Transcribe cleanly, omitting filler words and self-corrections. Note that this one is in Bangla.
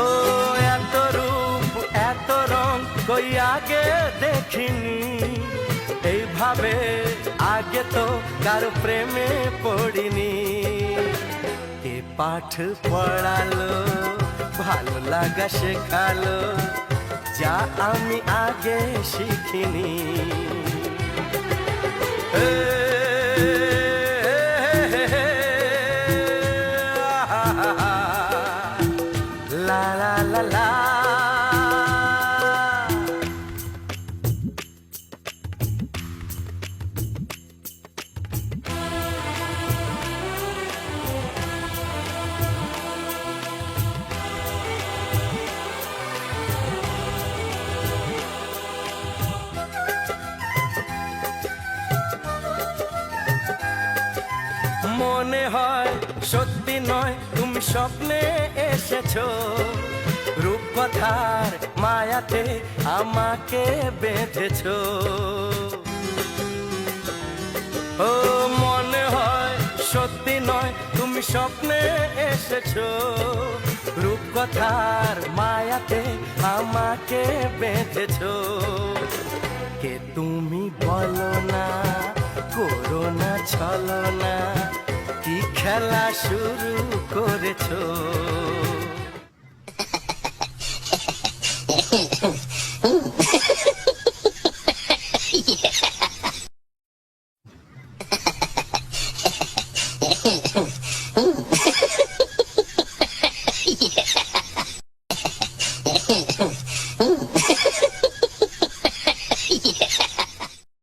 ও এত রূপ এত রং কই আগে দেখিনি, এইভাবে আগে তো কারো প্রেমে পড়িনি। কে পাঠ পড়ালো, ভালো লাগা শেখালো, যা আমি আগে শিখিনি। লা লা লা লা। মনে হয় সত্যি নয় তুমি স্বপ্নে এসেছো, রূপকথার মায়াতে আমাকে বেঁধেছো। ও মনে হয় সত্যি নয় তুমি স্বপ্নে এসেছো, রূপকথার মায়াতে আমাকে বেঁধেছো। কে তুমি বলো না, করো না ছলনা, কি খেলা শুরু করেছো।